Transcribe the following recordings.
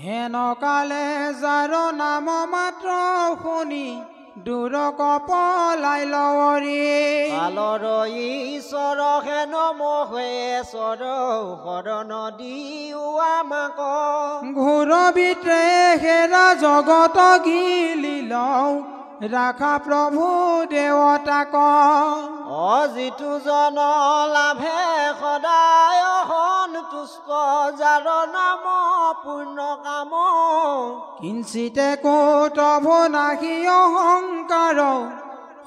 হেন কালে যাৰ নাম মাত্ৰ শুনি দূৰক পলাই লৱৰি কালৰ ঈশ্বৰ হেন মহেশ্বৰ শৰণ দিও আমাক ঘোৰ বিত্ৰে হেৰা জগত গিলি লওঁ ৰাখা প্ৰভু দেৱতাক অজিতু জন লাভে সদায় সন্তুষ্ট যাৰ নাম পূৰ্ণ কাম কিঞ্চিতে কৌতভো নাহি অহংকাৰ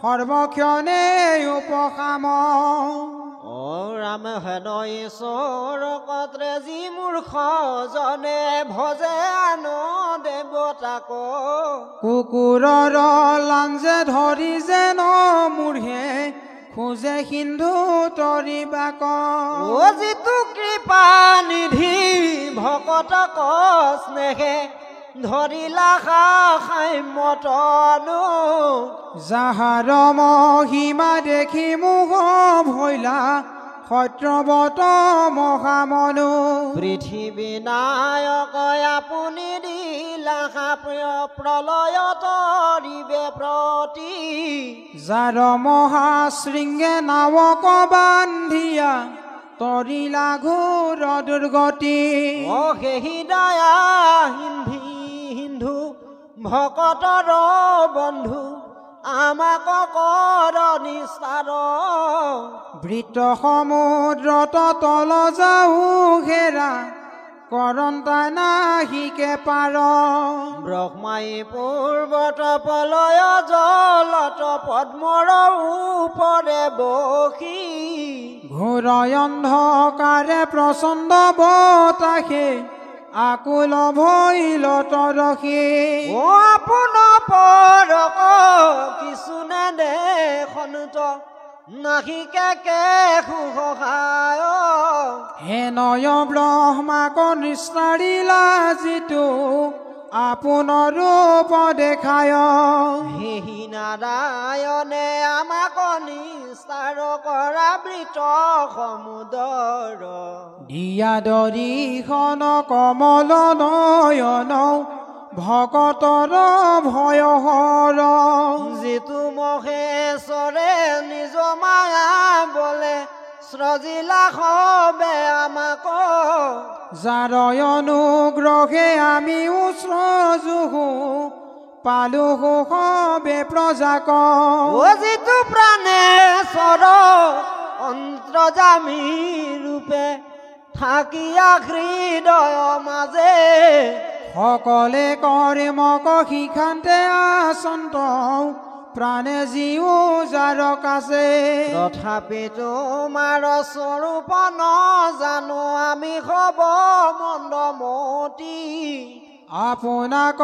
সৰ্বক্ষণে উপশাম ৰাম হেন ঈশ্বৰ কত্ৰে যি মূৰ্খ জনে ভজে আন দেৱতাক কুকুৰৰ লাঞ্জে ধৰি যেন মূঢ়ে খোজে সিন্ধু তৰিবাক যিটো কৃপা নিধি ভকতক স্নেহে ধৰিলা সাম্যতনো যাহাৰ মহিমা দেখি মোহ ভৈলা সত্যৱত মহামনু পৃথিৱী নায়ক আপুনি দিলা প্ৰলয়ত দিবে প্ৰতি যাৰ মহাশৃংগে নাৱক বান্ধিয়া তৰিলা ঘোৰ দুৰ্গতি সেহি দয়া সিন্ধু ভকতৰ বন্ধু আমাক কৰ নিস্তাৰ বৃত সমুদ্ৰত তল যাও ঘেৰা কৰন্তা নাহিকে পাৰ ব্ৰহ্মাই পূৰ্বত পলয় জলত পদ্মৰ উপৰে বসি ঘোৰ অন্ধকাৰে প্ৰচণ্ড বতাহে আকুল ভৈল তৰসী আপোন পৰক কিছু নেদেখনত নাহিকে কেশু সহায় হেনয় ব্ৰহ্মাক নিস্তাৰিলা যিটো আপোন ৰূপ দেখায় সেহি নাৰায়ণে আমাক নিস্তাৰ কৰা বৃত সমুদৰ দিয়া দৰিখন কমল নয়ন ভকতৰ ভয়হৰ যিটো মহেশ্বৰে নিজ মায়া বলে সৃজিলা সবে আমাক যাৰ অনুগ্ৰহে আমি উচ্ৰজুহু পালো সবে প্ৰজাক যিটো প্ৰাণেশ্বৰ অন্তৰ্যামী ৰূপে থাকিয়া হৃদয় মাজে সকলে কৰ্মক শিখান্তে আচন্ত প্ৰাণে জীও যাৰ কাছে তথাপি তোমাৰ স্বৰূপ জানো আমি হব মন্দমতি আপোনাক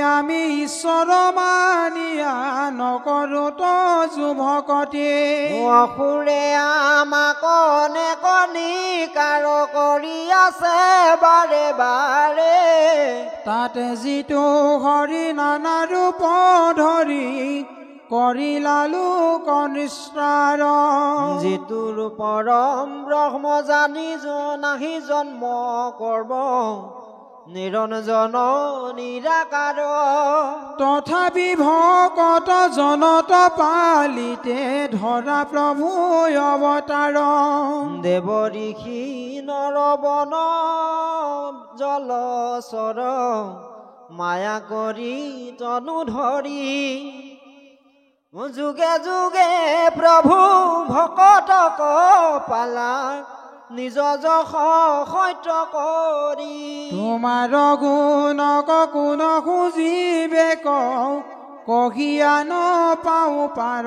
আমি ঈশ্বৰ মানিয়া নকৰো তো যুৱকতি অসুৰে আমাক অনেক নিকাৰ কৰি আছে বাৰে বাৰে তাতে যিটো হৰি নানা ৰূপ ধৰি কৰিলা লোক নিস্তাৰ যিটো ৰূপৰম ব্ৰহ্ম জানি নাহি জন্ম কৰিব নিৰঞ্জন নিৰাকাৰ তথাপি ভকত জনত পালিতে ধৰা প্ৰভু অৱতাৰ দেৱ ঋষি নৰবন জলচৰ মায়া কৰি তনু ধৰি যুগে যুগে প্ৰভু ভকতক পালা নিজ যশ সত্য কৰি তোমাৰ গুণক কোন খুজিবে কহিয়া নপাওঁ পাৰ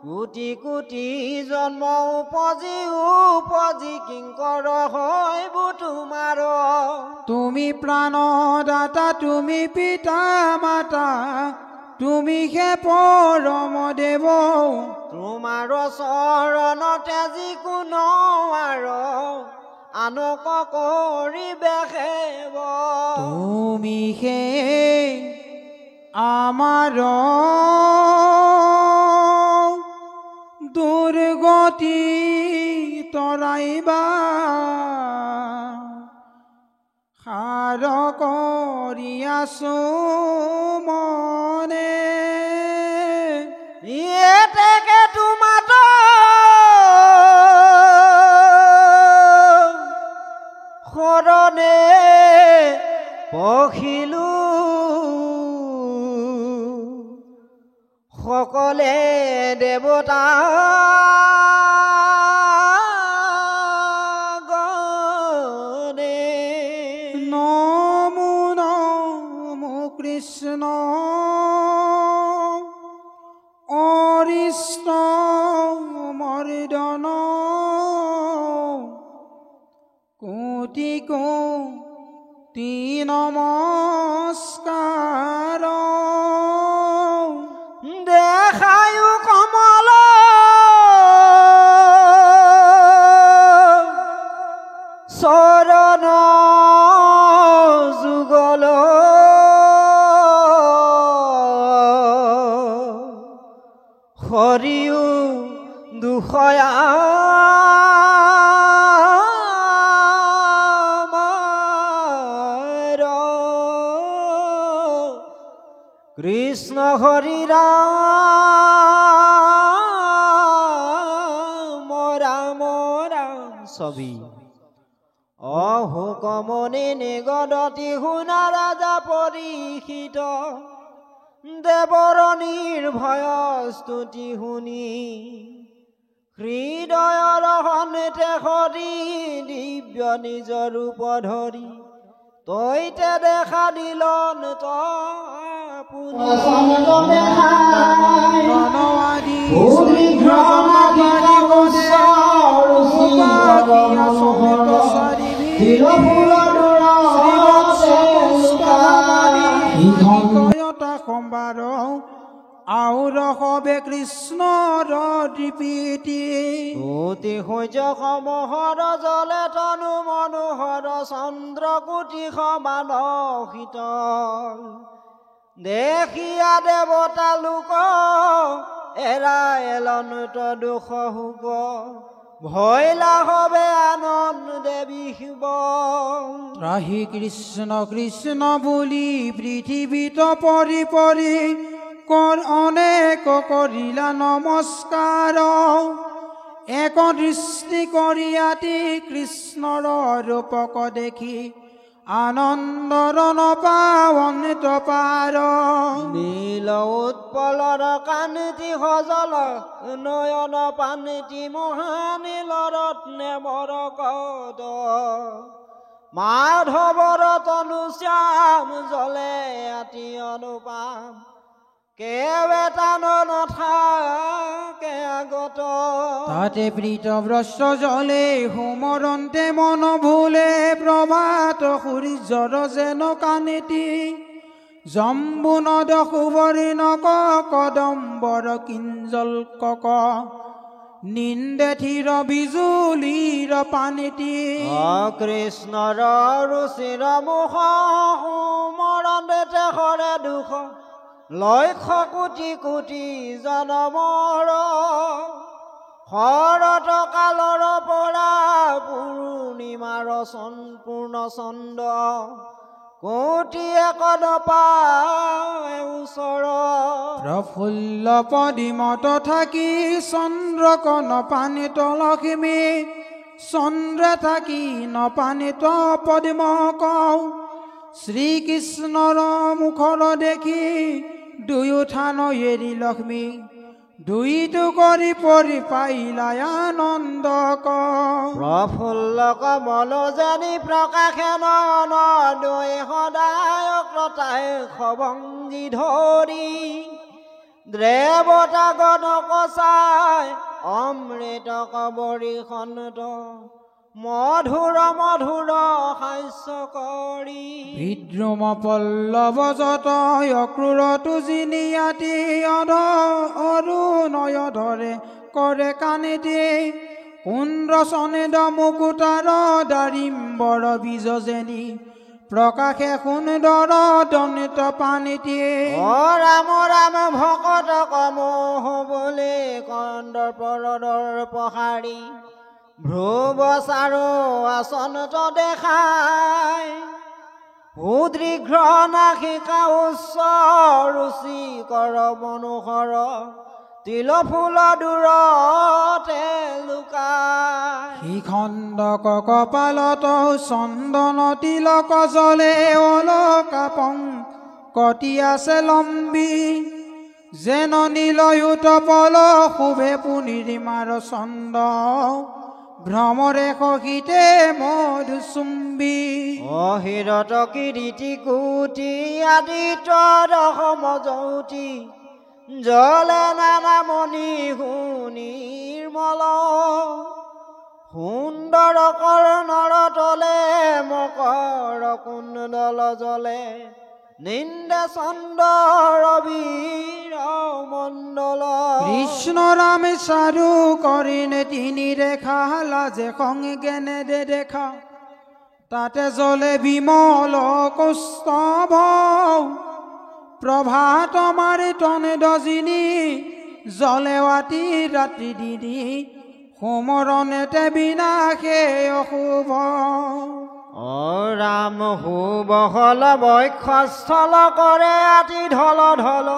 কোটি কোটি জন্ম উপজি কিংকৰ হইব তোমাৰ তুমি প্ৰাণদাতা তুমি পিতা মাতা তুমি হে পৰম দেৱ তোমাৰ চৰণতে যিকোনো আৰু আনক কৰিবে সেৱ তুমি হে আমাৰ দুৰ্গতি তৰাইবা সাৰক কৰি আছো মনে এতেকে তোমাত শৰণে পখিলো সকলে দেৱতা গণে নমো নমো কৃষ্ণ অৰিষ্ট মৰ্দন কোটি কোটি নমস্কাৰ দেখায়ো কমল চৰণ যুগল হৰিও দুখয়া কৃষ্ণ হৰি ৰাম ৰাম ৰাম ছবি অহুকমনি নিগদতি শুনা ৰাজা পৰীক্ষিত দেৱৰ নিৰ্ভয় স্তুতি শুনি হৃদয়ৰ সন্তে হৰি দিব্য নিজ ৰূপ ধৰি তইতে দেখা দিলন সম্বাৰ আউৰ হবে কৃষ্ণৰ দীপিতি অতি সূৰ্য সমহৰ জলে তনু মনোহৰ চন্দ্ৰ কোটি সমান শীতল দেখিয়া দেৱতা লোক এৰা এলনত দুখ হুক ভয়লা হবে আনন্দ দেৱী শিৱ ত্ৰাহি কৃষ্ণ কৃষ্ণ বুলি পৃথিৱীত পৰি পৰি অনেক কৰিলা নমস্কাৰ এক দৃষ্টি কৰি আতি কৃষ্ণৰ ৰূপক দেখি আনন্দৰ নপাৱন্ত পাৰ নীল উৎপলৰ কান্তি সজল নয়ন পানীতি মহানীল ৰত্নে মৰকত মাধৱৰ তনু শ্যাম জলে আতি অনুপাম কেবেটান নথাকে আগত তাতে প্ৰীত ব্ৰস্ত জলে সুমৰন্তে মন ভুলে প্ৰভাত সূৰ্যৰ যেন কানেতি জম্বু নদ সুবৰ্ণক কদম্বৰ কিঞ্জল কক নিন্দে থিৰ বিজুলীৰ পানীতি কৃষ্ণৰ ৰুচিৰ মুখ সুমৰণতে হৰে দুখ লক্ষ কোটি কোটি জনমৰ শৰৎ কালৰ পৰা পূৰ্ণিমাৰ সম্পূৰ্ণ চন্দ্ৰ কোটি এক নপায় ওচৰ প্ৰফুল্ল পদিমত থাকি চন্দ্ৰক নপানিত লক্ষ্মী চন্দ্ৰে থাকি নপানিত পদ্মক শ্ৰীকৃষ্ণৰ মুখৰ দেখি দুয়ো থান এৰি লক্ষ্মী দুইটো কৰি পৰি পাইলাই আনন্দক প্ৰফুল্ল কমল জানি প্ৰকাশে নয়ন দুই সদায় ক্ৰতাই খবংগী ধৰি দেৱতা গণক চাই অমৃত কবৰী খন্ত মধুৰ মধুৰ হাস্য কৰি বিদ্ৰুম পল্লৱ যতয় অক্ৰূৰতো জিনিয়াতি অৰুণয় ধৰে কৰে কানেতি কুন্দ্ৰ চনেদ মুকুতাৰ দাৰিম্বৰ বীজ যেনি প্ৰকাশে সুন্দৰ দনিত পানীতি ৰাম ৰাম ভকত কমোহ বোলে কন্দৰ পৰদৰ পহাৰী ধ্ৰুৱ চাৰো আসনত দেখাই সুদীৰ্ঘ নাসিকা উচ্চ ৰুচি কৰ মনোহৰ তিল ফুল দূৰতে লুকাই শিখণ্ডক কপালত চন্দন তিলক জলে অলকা পংকতি আছে লম্বী যেন নীলয়ুত পল শুভে পুনিৰিমাৰ চন্দ ভ্ৰমৰে সহিতে মধুচুম্বী অহিৰত কিৰীতি কোটি আদিত্য দশম জ্যোতি জলে নানামণি সুনিৰ্মল সুন্দৰ কৰ্ণৰ তলে মকৰ কুণ্ডল জলে নিন্দে চন্দৰ বীৰ মণ্ডল কৃষ্ণ ৰাম চাৰু কৰিনে তিনি ৰেখা লাজে সংজ্ঞানে দে দেখা তাতে জলে বিমল কৌস্তভ প্ৰভাত মাৰি তনে দজিনী জলে ৰাতি ৰাতি দিদি সোমৰণেতে বিনাশে অশুভ ৰাম সুবহল বক্ষস্থল কৰে আতি ঢল ঢল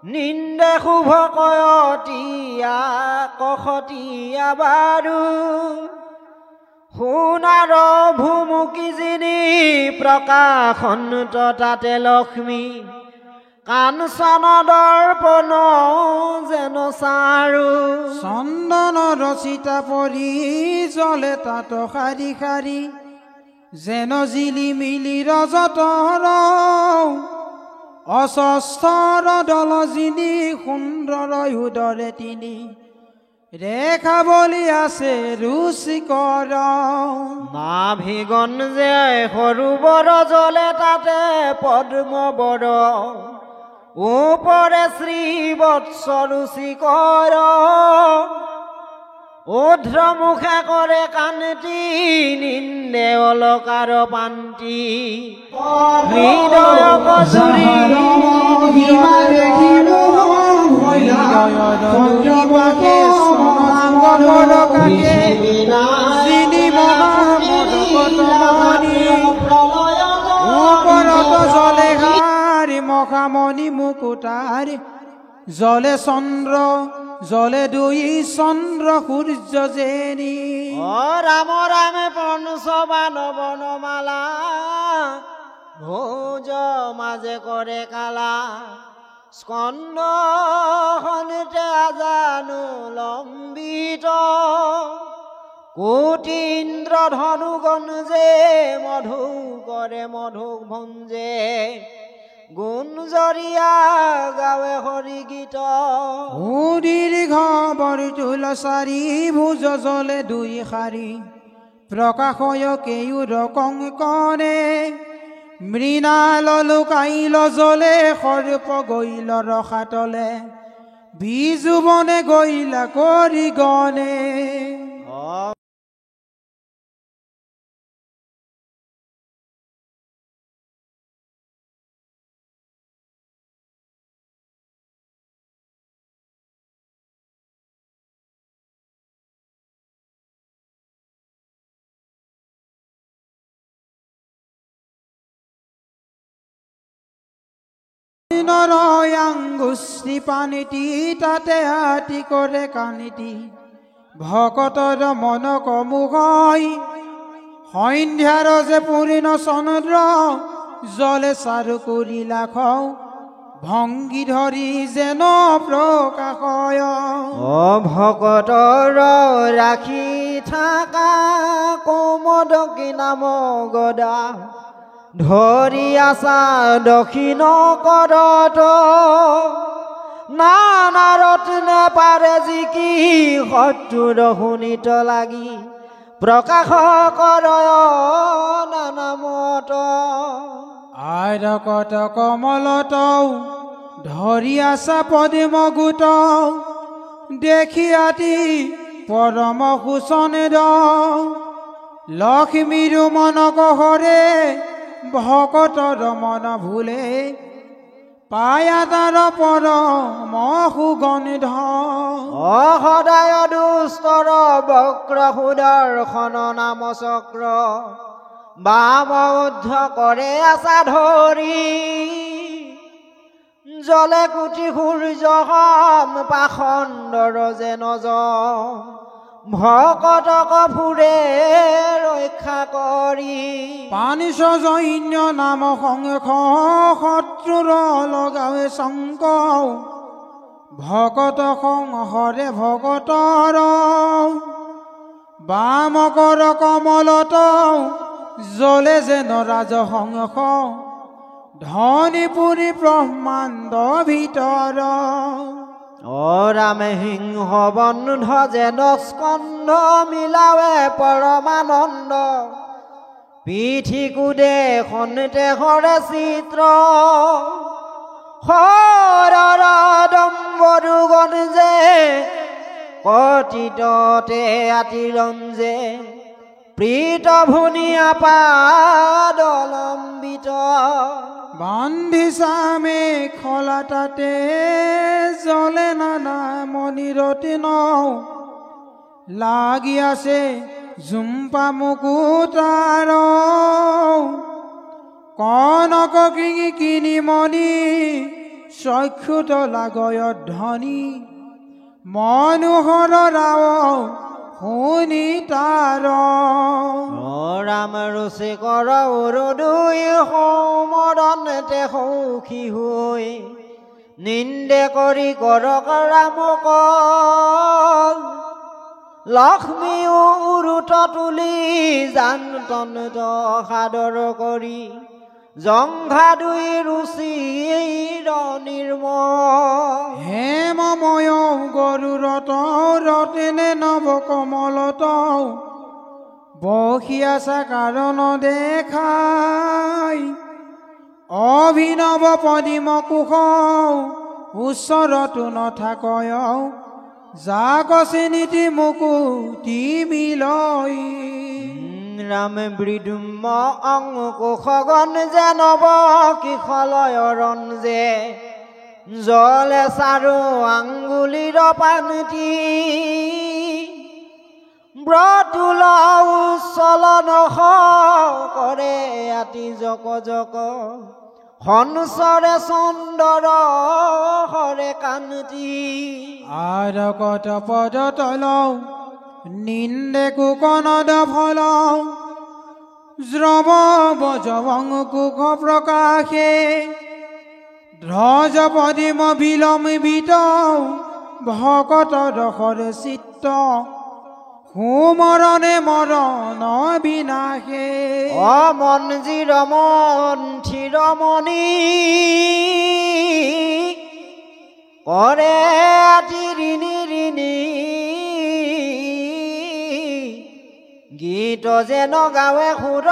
নিন্দে শুভ কয়তীয়া কখতীয়া বাৰু সোণাৰ ভুমুকি জিনি প্ৰকাশন্ত তাতে লক্ষ্মী কাঞ্চন দৰ্পণ যেন চাৰু চন্দন ৰচিতা পৰি জলে তাত শাৰী শাৰী যেন জিলি মিলি ৰজতৰ অস্তৰ দল জিনি সুন্দৰ উদৰে তিনি ৰেখা বলি আছে ৰুচিকৰ নাভিগঞ্জে সৰোবৰ জলে তাতে পদ্ম বৰ ওপৰে শ্ৰীবৎস ৰুচিকৰ ঊৰ্ধ্বমুখে কৰে কান্তি নিন্দে অলকাৰ পান্তি হৃদয় কচুৰি জলে হাৰি মখামণি মুকুতাৰ জলে চন্দ্ৰ জলে দুই চন্দ্ৰ সূৰ্য জেনি ৰাম ৰাম পঞ্চবান বনমালা ভোজ মাজে কৰে কালা স্কন্দ খনিতে আজানু লম্বিত কোটি ইন্দ্ৰ ধনু গঞ্জে মধু কৰে মধু ভঞ্জে গুঞ্জৰিয়া গাৱে হৰি গীত দীৰ্ঘ বৰতুল চাৰি ভুজ জলে দুই শাৰী প্ৰকাশয় কেয়ুৰ কংকনে মৃণাল লুকাইল জলে সৰ্প গৈল ৰসাতলে বিজুবনে গৈলা কৰি গণে নৰয়াংগুষ্টি পানীতি তাতে হাতী কৰে কানীতি ভকতৰ মন কমুকই সন্ধ্যাৰ যে পূৰ্ণ চন্দ্ৰ জলে চাৰু কৰি লাখ ভংগী ধৰি যেন প্ৰকাশয় ভকতৰ ৰাখি থাকা কৌমদকী নাম গদা ধৰি আছা দক্ষিণ কৰত নানা ৰত্নে পাৰে জিকি শত্ৰুৰ শুনিত লাগি প্ৰকাশ কৰ নানা মত আইৰকত কমলত ধৰি আছা পদ্ম গোট দেখি আতি পৰম সুচনে লক্ষ্মীৰ মন কহৰে ভকতৰ মন ভুলে পায়া তাৰ পৰম সুগন্ধ সদায় দুষ্টৰ বক্ৰ সুদৰ্শন নাম চক্ৰ বাম ঊৰ্ধ্ব কৰে আশা ধৰি জলে কুটি সূৰ্য সম পাখণ্ডৰ যে নজ ভকতক ফুৰে ৰক্ষা কৰি পানিছ জৈন্য নাম সংখ শত্ৰুৰ লগাৱে শংক ভকত সংহৰে ভকতৰ বামকৰ কমলত জ্বলে যেন ৰাজসংস ধনী পুৰী ব্ৰহ্মাণ্ড ভিতৰ ৰাম সিংহ বন্ধ যেন স্কন্ধ মিলাৱে পৰমানন্দ পিঠি কুদে খন্তে হৰে চিত্ৰ হৰৰ দম্বৰুগণ যে কটিততে আতিৰঞ্জে প্ৰীত ভুনিয়া পাদলম্বিত বান্ধিছা মেখলা তাতে জ্বলে নানা মণিৰতি লাগি আছে জুম্পা মুকুতাৰ কনক কৃঙি কিনি মণি চক্ষুত লাগয় ধ্বনি মনোহৰ ৰাও শুনি তাৰ ৰাম ৰুচি কৰ দুই সমৰণতে সৌখী হৈ নিন্দে কৰি কৰক ৰামক লক্ষ্মী উৰুত তুলি জান তন্ত সাদৰ কৰি জংঘা দুই ৰুচিৰ নিৰ্মল হেমময় গৰুৰত ৰতেনে নৱ কমলত বহি আছা কাৰণ দেখাই অভিনৱ পদিম কুশ ওচৰতো নথাকয় যাক চিনিতি মুকুতি মিলয় ৰাম মৃদুম্ব অংকুশগণ যে নৱ কিশলয় ৰঞ্জে জলে চাৰু আঙ্গুলিৰ পানটি ব্ৰতুল উচ্চল নখ কৰে আতি জক জক হংসৰে চন্দৰ হৰে কান্তি আৰকত পদ তল নিন্দে কুকনদ ফল শ্ৰৱ বজবং কুশ প্ৰকাশে ধ্বজ পদিম বিলম্বিত ভকত দশৰ চিত্ত সুমৰণে মৰণ বিনাশে মঞ্জিৰ মন্থিৰমণি কৰে আতি ঋণী ঋণী গীত যেন গাৱে সুৰ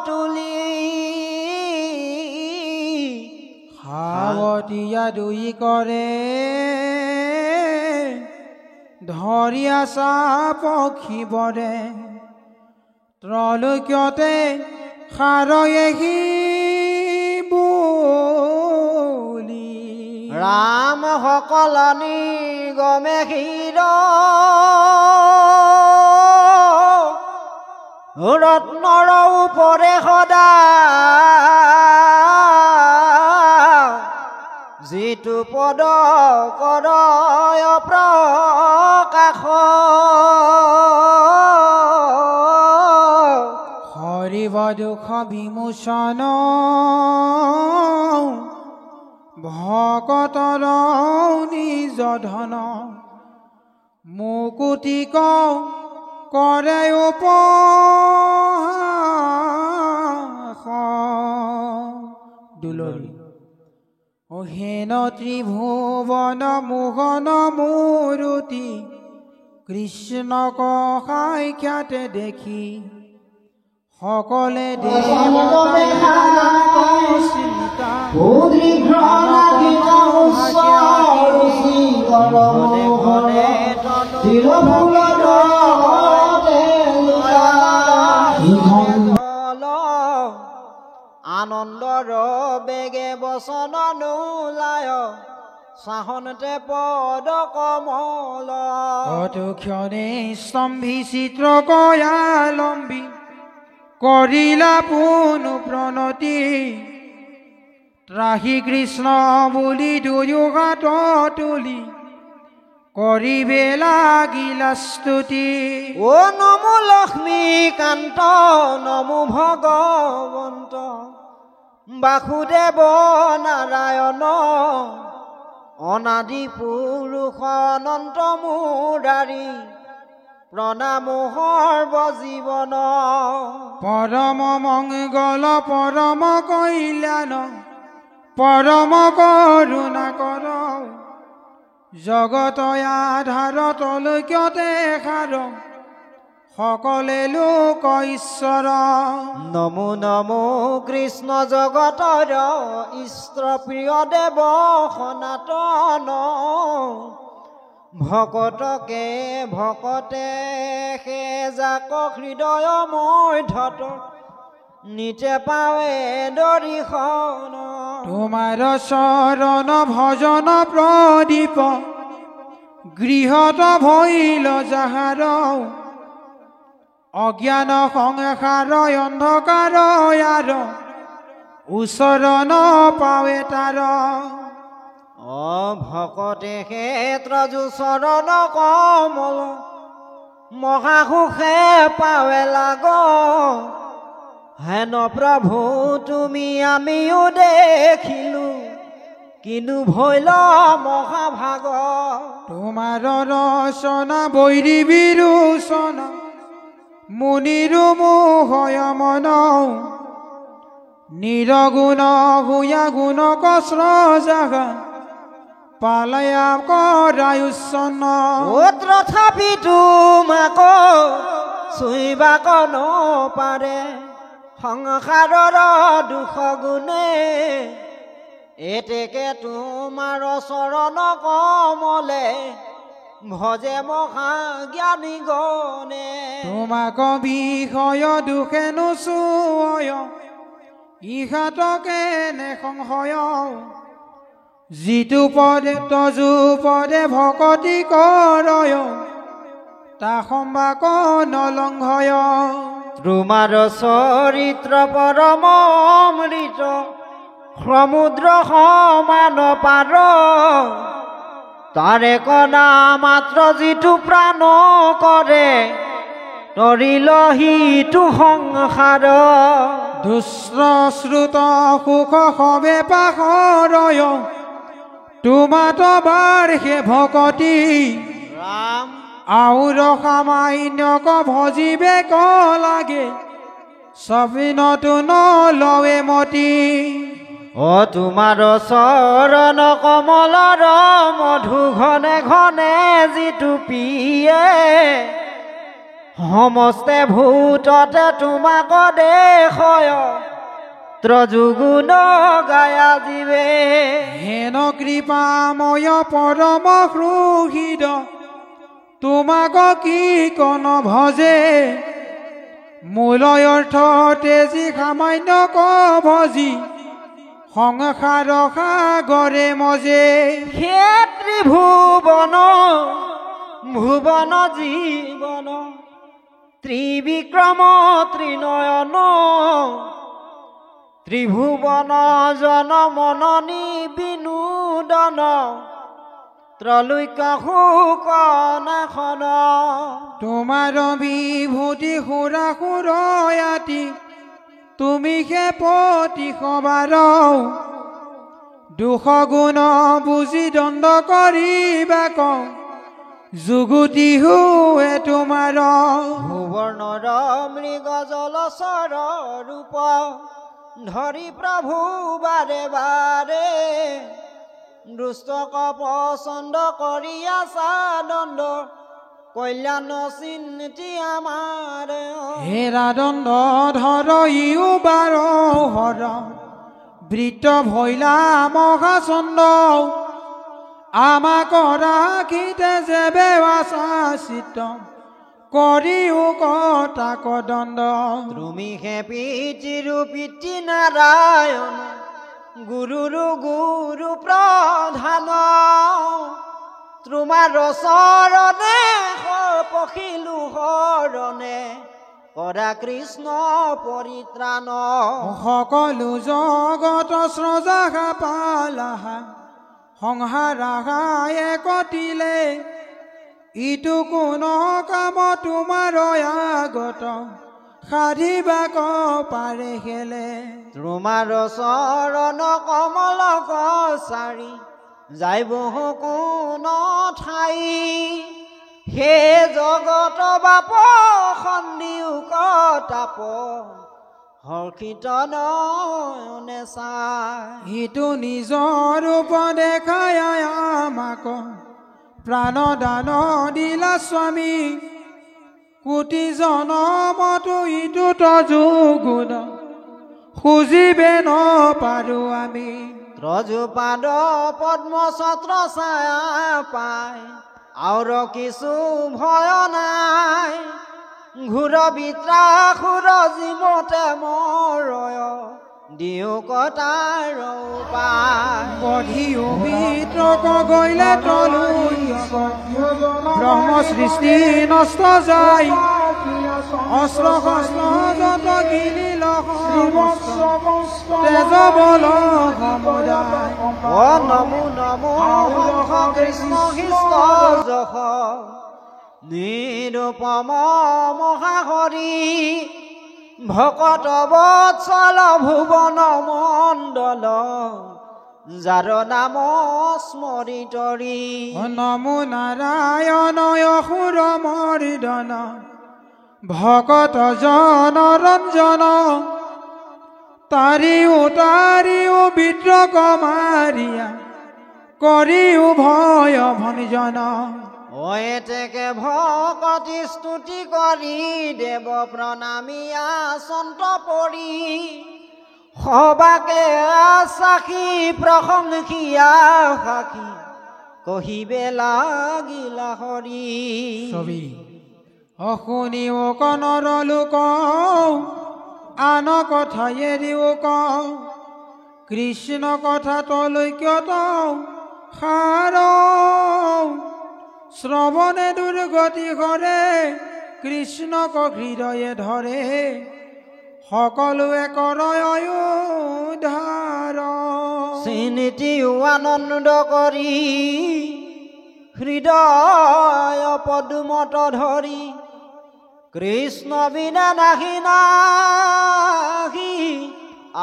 তুলি সাৱতীয়া দুই কৰে ধৰি আছা পক্ষী বৰে ত্ৰৈলোক্যতে সাৰয়ে বুলি ৰাম সকল নিগমে ক্ষীৰ ৰত্নৰ ওপৰে সদা যিটো পদ কৰয় প্ৰকাশ হৰিব দুখ বিমোচন ভকতৰ নিজ ধন মুকুতিক কৰে উপহাস দুলৰি হেন ত্ৰিভুৱন মোহন মূৰুতি কৃষ্ণক সাক্ষাতে দেখি সকলে আনন্দৰ বেগে বচন নোলায় চাহনতে পদ কমল ক্ষণে স্তম্ভি চিত্ৰ কয়ালম্বী কৰিলা পুনু প্ৰণতি ত্ৰাহি কৃষ্ণ বুলি দুয়ো হাত তুলি কৰিবে লাগিলা স্তুতি। ও নমো লক্ষ্মীকান্ত নমো ভগৱন্ত বাসুদেৱ নাৰায়ণ অনাদি পুৰুষ অনন্ত মুৰাৰী প্ৰণাম সৰ্বজীৱন। পৰম মংগল পৰম কল্যাণ পৰম কৰুণা কৰ জগত আধাৰ তলৈক্যতে সাৰ সকলে লোক ঈশ্বৰ। নমো নমো কৃষ্ণ জগতৰ ইষ্ট প্ৰিয় দেৱ সনাতন ভকতকে ভকতে সে যাক হৃদয় মধ্যত নিতে পাৱে দৰিখন। তোমাৰ চৰণ ভজন প্ৰদীপ গৃহত ভৈল যাহাৰ অজ্ঞান সংসাৰ অন্ধকাৰ ইয়াৰ ওচৰণ পাৱে তাৰ। ভকতে ক্ষেত্ৰ চৰণ কমল মহাসুখে পাৱে লাগ হেন প্ৰভু তুমি আমিও দেখিলো কিনো ভৈল মহাভাগ। তোমাৰ ৰচনা বৈৰী বিৰোচনা মুনিৰো মোহয় মন নিৰগুণ হুয়া গুণ কস্ৰ জাগা পালয়া কৰায়ুচন। তথাপি তোমাক চুইবাক নপাৰে সংসাৰৰ দুখ গুণে এতেকে তোমাৰ চৰণ কমলে ভজে মহাজ্ঞানী গণে। তোমাক বিষয় দুখে নোচোয় ইহাতকে নে সংশয় যিটো পদে তজু পদে ভকতি কৰয় তা সম্বাক নলংঘয়। তোমাৰ চৰিত্ৰ পৰম অমৃত সমুদ্ৰ সমান পাৰ তাৰে কণা মাত্ৰ যিটো প্ৰাণ কৰে তৰিল সিটো সংসাৰ। দুষ্ট শ্ৰুত সুখ সবে পাহৰয় তোমাত বাৰ্ষে ভকতি ৰাম আউৰ সামান্যক ভজিবে ক লাগে সপিনতো নলৱে মতি। তোমাৰ চৰণ কমলৰ মধু ঘনে ঘনে যিটো পিয়ে সমস্তে ভূততে তোমাক দেখয় ত্ৰযুগুণ গায়া জীৱে। হেন কৃপাময় পৰম হৃদ তোমাক কি কন ভজে মূলয় অৰ্থ তেজি সামান্য ক ভজি সংসাৰ সাগৰে মজে। হে ত্ৰিভুৱন ভুৱন জীৱন ত্ৰিবিক্ৰম ত্ৰিনয়ন ত্ৰিভুৱন জন মননী বিনোদন ত্ৰলৈক্য সুখ নাশন। তোমাৰ বিভূতি সুৰা সুৰয়াতি তুমি সে পতি সবাৰ দুখ গুণ বুজি দণ্ড কৰিবা কওঁ যুগুতি হুৱে তোমাৰ। ভুৱৰ্ণৰ মৃগ জলচৰ ৰূপ ধৰি প্ৰভু বাৰে বাৰে দুষ্টক পচন্দ কৰি আছা দণ্ড কল্যাণ চিন্তি আমাৰ। হেৰা দণ্ড ধৰ ইও বাৰ হৰ বৃত্ত ভৈলা মহাচন্দ আমাক ৰাখিতে যে বেৱাচা চিত্ত কৰিও কটাক দণ্ড। তুমি হে পিতৃৰু পিতৃ নাৰায়ণ গুৰুৰু গুৰু প্ৰধান তোমাৰ চৰণে পখিলো শৰণে কৰা কৃষ্ণ পৰিত্ৰাণ সকলো জগত স্ৰজা পালাহা সংসাৰ একতিলে ইটো কোন কাম তোমাৰ আগত সাধিবা পাৰে খেলে তোমাৰ চৰণ কমল কছাৰি যাই বহু কোন ঠাই হে জগত বাপ সন্দিও কতাপ হৰ্ষিত নয়নে চাই ইটো নিজৰ ৰূপ দেখাই আমাক প্ৰাণ দান দিলা স্বামী কোটি জনমতো ইটো তজুগুণ খুজিবে নপাৰো আমি ত্ৰজুপাদ পদ্ম ছত্ৰ ছায়া পাই আৰু কিছু ভয় নাই ঘূৰ বিত্ৰাসুৰ জীৱতে মৰয় দিও কটাৰ উপায় বধিও বিত্ৰক গৈলে তলুই ব্ৰহ্ম সৃষ্টি নষ্ট যায় অস্ত্ৰ শস্ত্ৰ যত গিলিল তেজ বল সমুদায় অ নমো নমো হংস কৃষ্ণ কৃষ্ণ যশ নিৰুপম মহাহৰি ভকত বৎসল ভুৱন মণ্ডল যাৰ নাম স্মৰিতৰি নমো নাৰায়ণ অসুৰ মৰ্দন ভকত জন ৰঞ্জন তাৰিও বিদ্ৰক মাৰিয়া কৰিও ভয় ভঞ্জন এতেকে ভকতি স্তুতি কৰি দেৱ প্ৰণামীয়া সন্ত পৰি সবাকে সাক্ষী প্ৰশংসিয়া সাক্ষী কহিবে লাগিলা হৰি ছবি অশুনিও কণৰ লোক আন কথা এৰিও কওঁ কৃষ্ণ কথা তলৈক্যত সাৰ শ্ৰৱণে দুৰ্গতি কৰে কৃষ্ণক হৃদয়ে ধৰে সকলোৱে কৰয় উদ্ধাৰ চিনিতিও আনন্দ কৰি হৃদয় পদুমত ধৰি কৃষ্ণ বিনা নাহি নাহি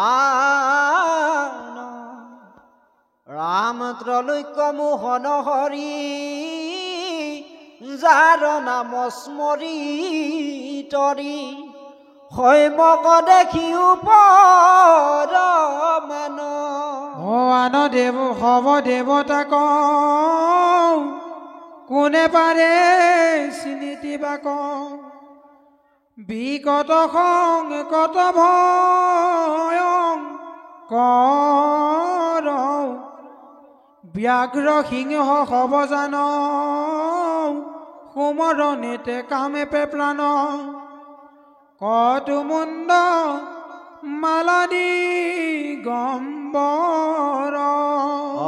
আন ৰাম ত্ৰৈলোক্য মোহন হৰি যাৰ নাম স্মৰি তৰি হৈমক দেখিও পৰ মান আন দেৱ হব দেৱতাক কোনে পাৰে চিনিতিবা কওঁ বিকট সংকট ভয়ং কৰ ব্যাঘ্ৰ সিংহ হব জান সুমৰণিতে কামে প্ৰাণ কটু মুণ্ড মালাদি গম্বৰ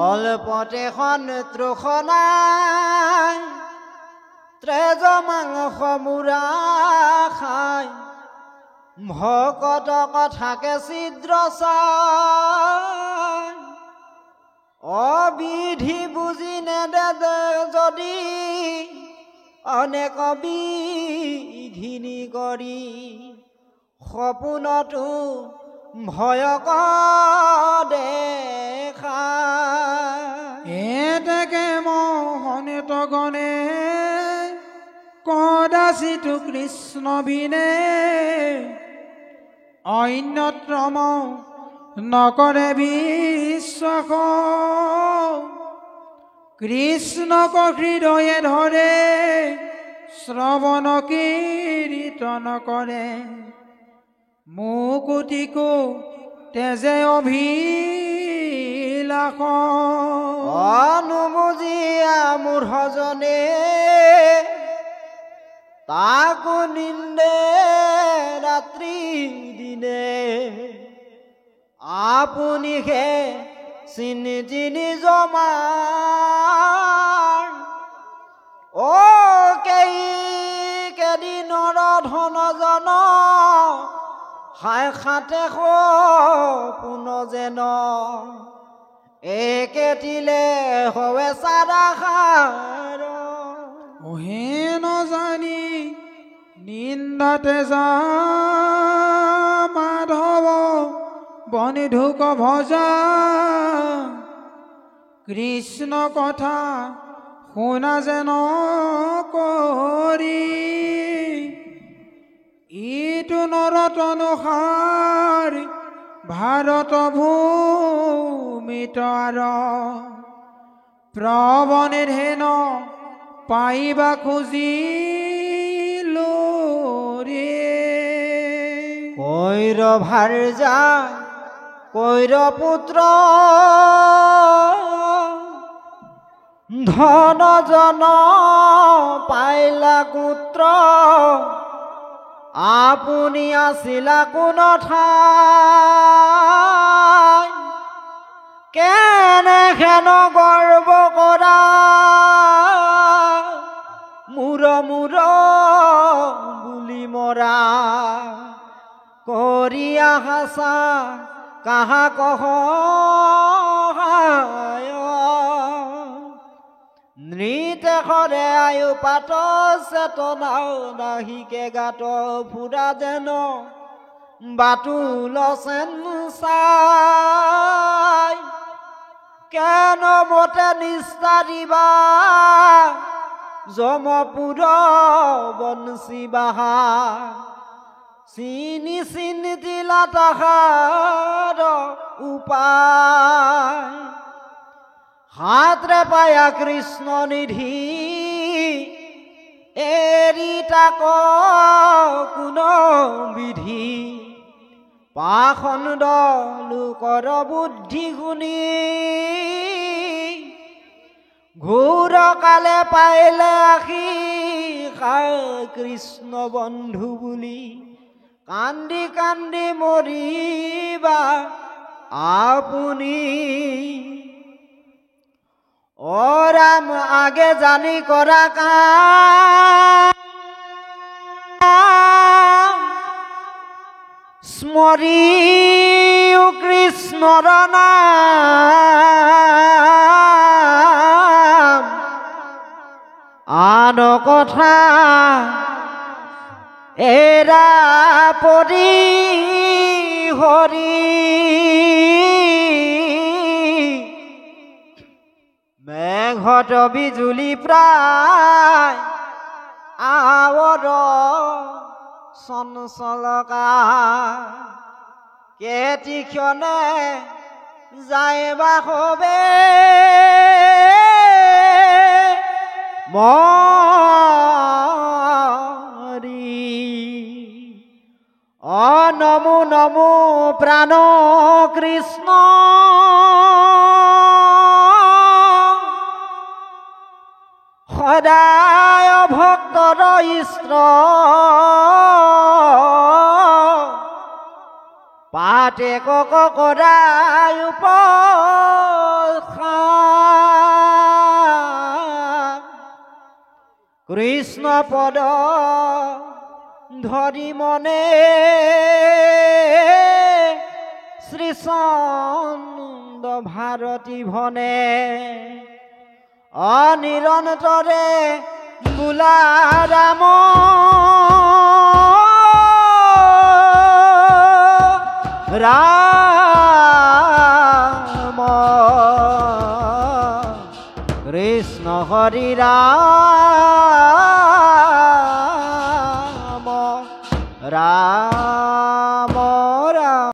অলপতে তৃষণাই ত্ৰেজ মাংস মুৰা খাই ভকত কথাকে ছিদ্ৰ চাই অবিধি বুজি নেদে যদি অনেক বিধিনি কৰি সপোনতো ভয় দেখা এতেকে মোহনে তগনে কদাচিতো কৃষ্ণ বিনে অন্যত্ৰম নকৰে বিশ্বাস কৃষ্ণক হৃদয়ে ধৰে শ্ৰৱণ কীৰ্তন কৰে মুকুতিকো তেজে অভিলাষ অনুবুজিয়া মূঢ়জনে তাকো নিন্দে ৰাত্ৰি দিনে আপুনিহে চিনি জমাৰ ও কেই কে এদিনৰ ধন জন হাই খাতে পোন যেন একেটিলে হৱে চাৰা খাৰ ওহে নজানি নিন্দাতে যা মাধৱ বনিধুক ভজা কৃষ্ণ কথা শুনা যেন কৰি ইটো নৰতনুসাৰ ভাৰত ভূমিত আৰ প্ৰৱনে ধেন পাইবা খুজিলো ৰে কৈৰ ভাৰ্যা কৈৰ পুত্ৰ ধন জন পাইলা পুত্ৰ আপুনি আছিলা কোন ঠাই কেনেহেন গৰ্ব কৰা মূৰ মূৰ বুলি মৰা কৰিয়া হাসা কাহা কহ নৃতে সৰে আয়ু পাত চেতনাও নাহিকে গাত ফুৰা যেন বাতুল চাই কেন মতে নিষ্ঠা দিবা যমপুৰ বংশী বাহা চিনি চিনি দিলা তাহাৰ উপায় হাতৰে পায়া কৃষ্ণ নিধি এৰি তাক কোন বিধি পাখণ্ড লোকৰ বুদ্ধি শুনি ঘূৰ কালে পাইলে আহি কৃষ্ণ বন্ধু বুলি কান্দি কান্দি মৰিবা আপুনি ও ৰাম আগে জানি কৰা কাম স্মৰি কৃষ্ণৰ নাম আন কথা এৰা পৰি হৰি মেঘত বিজুলি প্ৰায় আৱৰ চঞ্চলকা কেতিক্ষণে যাইবা হবে মৰি অ নমো নমো প্ৰাণ কৃষ্ণ সদায় ভক্তৰ ইষ্ট পাতে কক কৰাই কৃষ্ণ পদ ধৰি মনে শ্ৰীচন্দ ভাৰতী ভনে অনিৰন্তৰে বোলা ৰাম ৰাম কৃষ্ণ হৰি ৰাম ৰাম